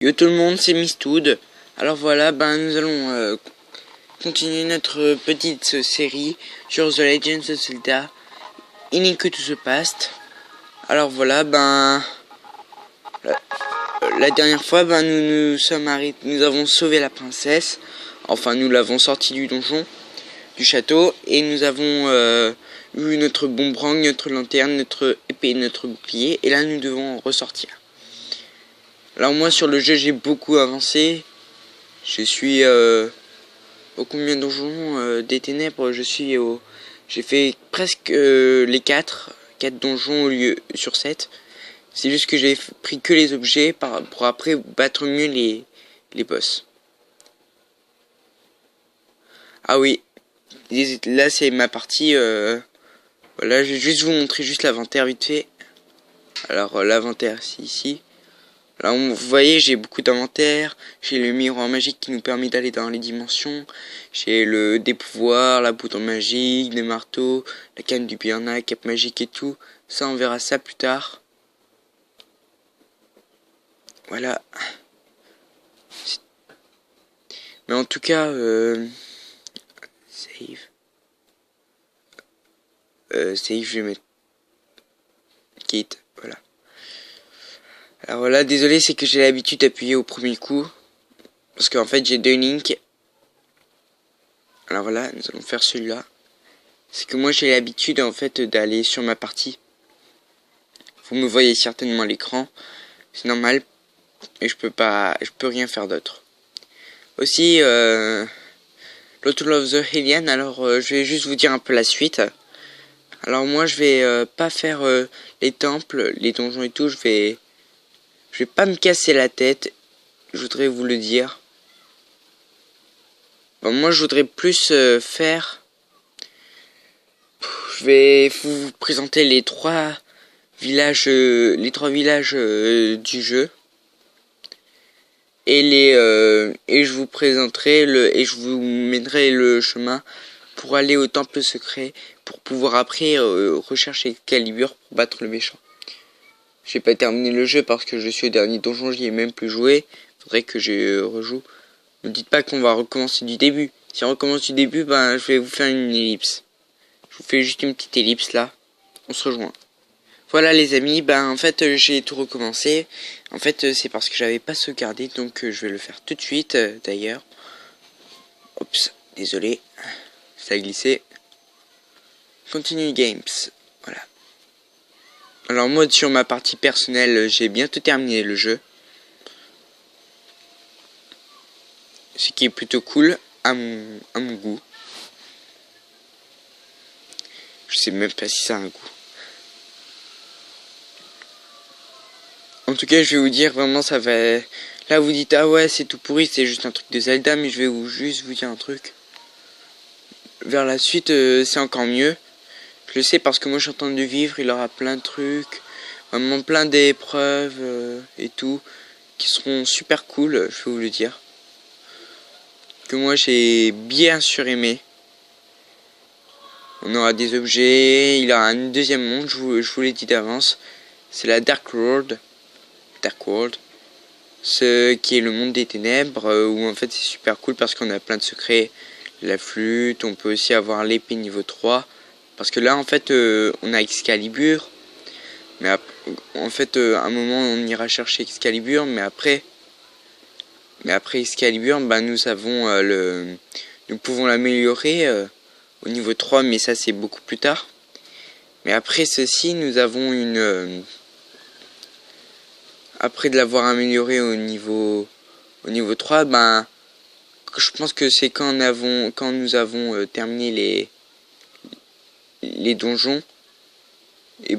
Yo tout le monde, c'est Mistoud. Alors voilà, nous allons continuer notre petite série sur The Legends of Zelda A Link to the Past. Alors voilà, la dernière fois, nous avons sauvé la princesse. Enfin, nous l'avons sortie du donjon, du château, et nous avons eu notre boomerang, notre lanterne, notre épée, notre bouclier, et là nous devons en ressortir. Alors moi sur le jeu j'ai beaucoup avancé. Je suis au combien de donjons des ténèbres. J'ai fait presque les 4 donjons au lieu sur 7. C'est juste que j'ai pris que les objets pour après battre mieux les boss. Ah oui, là c'est ma partie. Voilà, je vais juste vous montrer juste l'inventaire vite fait. Alors l'inventaire c'est ici. Là, vous voyez, j'ai beaucoup d'inventaire. J'ai le miroir magique qui nous permet d'aller dans les dimensions. J'ai des pouvoirs, la bouton magique, des marteaux, la canne du piranha, cape magique et tout. Ça, on verra ça plus tard. Voilà. Mais en tout cas, save. Save, je vais mettre quitte. Voilà. Alors voilà, désolé, c'est que j'ai l'habitude d'appuyer au premier coup. Parce qu'en fait, j'ai 2 links. Alors voilà, nous allons faire celui-là. C'est que moi, j'ai l'habitude, en fait, d'aller sur ma partie. Vous me voyez certainement à l'écran. C'est normal. Et je peux rien faire d'autre. Aussi, Lotto of the Alien, alors je vais juste vous dire un peu la suite. Alors moi, je vais pas faire les temples, les donjons et tout. Je vais pas me casser la tête. Je voudrais vous le dire. Bon, moi, je voudrais plus faire. Je vais vous présenter les 3 villages, du jeu. Et je vous présenterai et je vous mènerai le chemin pour aller au temple secret pour pouvoir après rechercher Excalibur pour battre le méchant. J'ai pas terminé le jeu parce que je suis au dernier donjon, j'y ai même plus joué. Faudrait que je rejoue. Ne dites pas qu'on va recommencer du début. Si on recommence du début, je vais vous faire une ellipse. Je vous fais juste une petite ellipse là. On se rejoint. Voilà les amis, en fait j'ai tout recommencé. En fait c'est parce que j'avais pas sauvegardé, donc je vais le faire tout de suite d'ailleurs. Oups, désolé, ça a glissé. Continue games, voilà. Alors moi sur ma partie personnelle, j'ai bientôt terminé le jeu. Ce qui est plutôt cool à mon goût. Je sais même pas si ça a un goût. En tout cas, je vais vous dire vraiment ça va. Là, vous dites ah ouais, c'est tout pourri, c'est juste un truc de Zelda, mais je vais juste vous dire un truc. Vers la suite, c'est encore mieux. Je le sais parce que moi, je suis en train de vivre. Il aura plein de trucs, vraiment plein d'épreuves et tout, qui seront super cool. Je vais vous le dire. Que moi, j'ai bien suraimé. On aura des objets. Il aura un deuxième monde. Je vous l'ai dit d'avance. C'est la Dark World. Ce qui est le monde des ténèbres, où en fait c'est super cool parce qu'on a plein de secrets. La flûte, on peut aussi avoir l'épée niveau 3. Parce que là en fait on a Excalibur. Mais en fait à un moment on ira chercher Excalibur. Mais après Excalibur, nous pouvons l'améliorer au niveau 3. Mais ça c'est beaucoup plus tard. Mais après ceci nous avons après de l'avoir amélioré au niveau 3, je pense que c'est quand nous avons terminé les donjons, et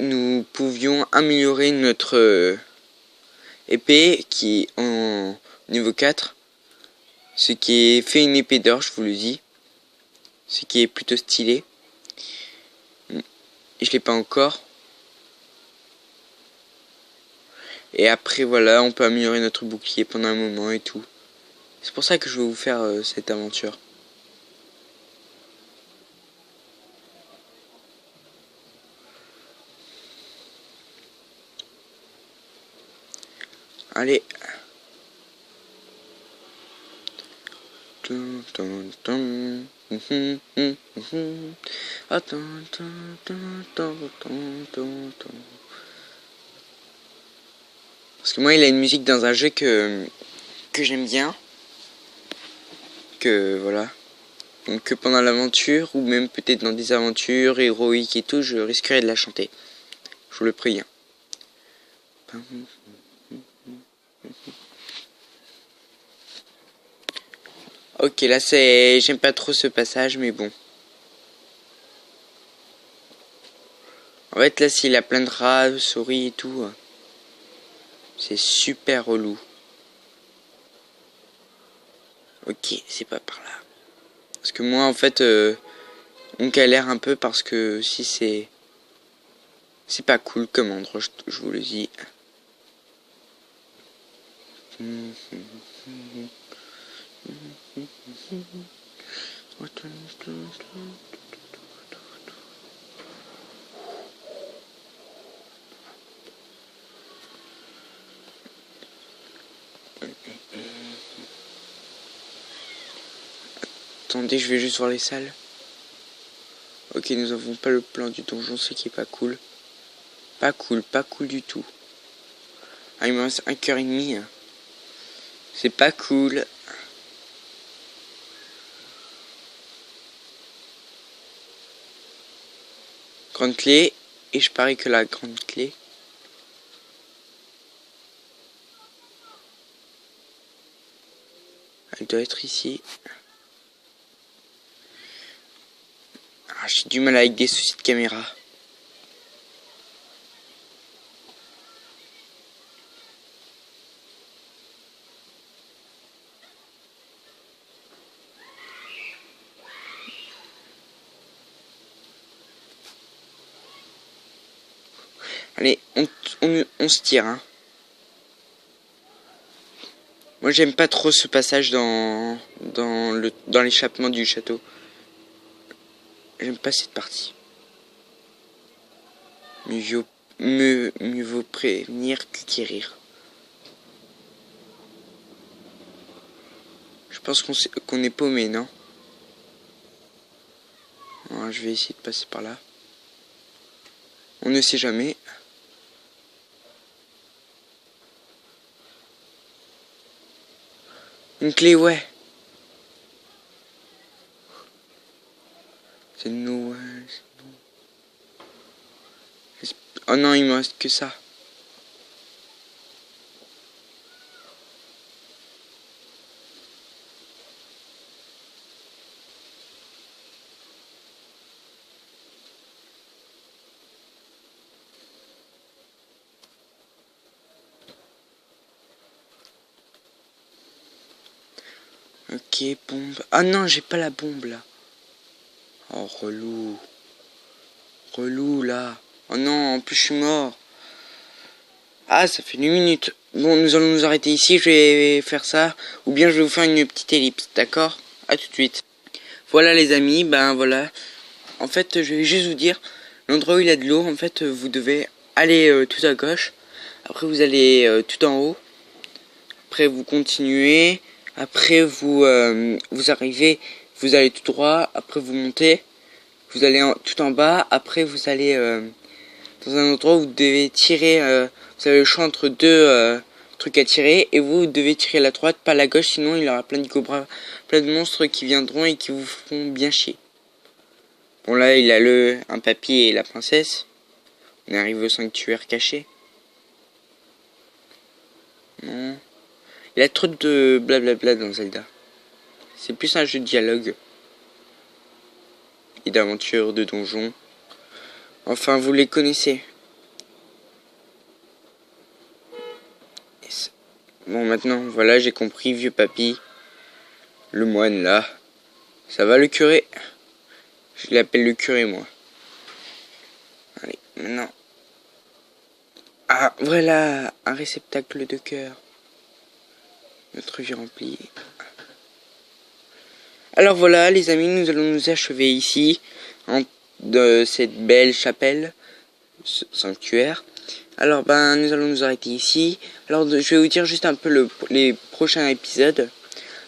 nous pouvions améliorer notre épée qui est en niveau 4, ce qui est fait une épée d'or, je vous le dis, ce qui est plutôt stylé. Et je l'ai pas encore. Et après voilà, on peut améliorer notre bouclier pendant un moment et tout. C'est pour ça que je vais vous faire cette aventure. Allez. Parce que moi, il a une musique dans un jeu que j'aime bien. Que voilà. Donc que pendant l'aventure, ou même peut-être dans des aventures héroïques et tout, je risquerais de la chanter. Je vous le préviens. Ok, là c'est... J'aime pas trop ce passage, mais bon. En fait, là, s'il a plein de rats, de souris et tout, c'est super relou. Ok, c'est pas par là. Parce que moi, en fait, on galère un peu parce que si c'est... C'est pas cool comme endroit, je vous le dis. Attendez, je vais juste voir les salles. Ok, nous avons pas le plan du donjon, ce qui est pas cool. Pas cool du tout. Ah, il me reste 1 cœur et demi. C'est pas cool. Grande clé. Et je parie que la grande clé... Elle doit être ici. Ah, j'ai du mal avec des soucis de caméra. Allez, on se tire, hein. Moi, j'aime pas trop ce passage dans l'échappement du château. J'aime pas cette partie. Mieux vaut prévenir que guérir. Je pense qu'on est paumé, non? Alors, je vais essayer de passer par là. On ne sait jamais. Une clé, ouais. C'est nous, ouais. Oh non, il me reste que ça. Ok, bombe. Ah non, j'ai pas la bombe là. Oh, relou. Relou là. Oh non, en plus je suis mort. Ah, ça fait 1 minute. Bon, nous allons nous arrêter ici. Je vais faire ça. Ou bien je vais vous faire une petite ellipse. D'accord? À tout de suite. Voilà les amis. Ben voilà. En fait, je vais juste vous dire. L'endroit où il y a de l'eau, en fait, vous devez aller tout à gauche. Après, vous allez tout en haut. Après, vous continuez. Après, vous arrivez. Vous allez tout droit. Après, vous montez. Vous allez tout en bas. Après, vous allez dans un endroit où vous devez tirer. Vous avez le choix entre deux trucs à tirer. Et vous devez tirer la droite, pas la gauche. Sinon, il y aura plein de cobras, plein de monstres qui viendront et qui vous feront bien chier. Bon, là, il a un papy et la princesse. On est arrivé au sanctuaire caché. Non. Il y a trop de blablabla dans Zelda. C'est plus un jeu de dialogue. Et d'aventure, de donjon. Enfin, vous les connaissez. Bon, maintenant, voilà, j'ai compris, vieux papy. Le moine, là. Ça va, le curé? Je l'appelle le curé, moi. Allez, maintenant. Ah, voilà, un réceptacle de cœur. Notre vie remplie. Alors voilà, les amis, nous allons nous achever ici, de cette belle chapelle, ce sanctuaire. Alors ben nous allons nous arrêter ici. Alors je vais vous dire juste un peu les prochains épisodes.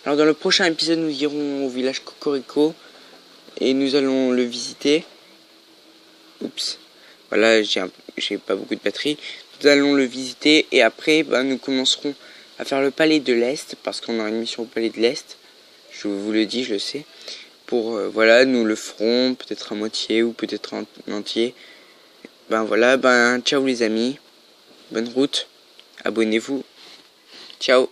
Alors dans le prochain épisode nous irons au village Cocorico et nous allons le visiter. Oups. Voilà, j'ai pas beaucoup de batterie. Nous allons le visiter et après ben, nous commencerons à faire le palais de l'Est parce qu'on a une mission au palais de l'Est. Je vous le dis, je le sais. Pour voilà, nous le ferons peut-être à moitié ou peut-être en entier. Ben voilà, ben ciao les amis. Bonne route. Abonnez-vous. Ciao.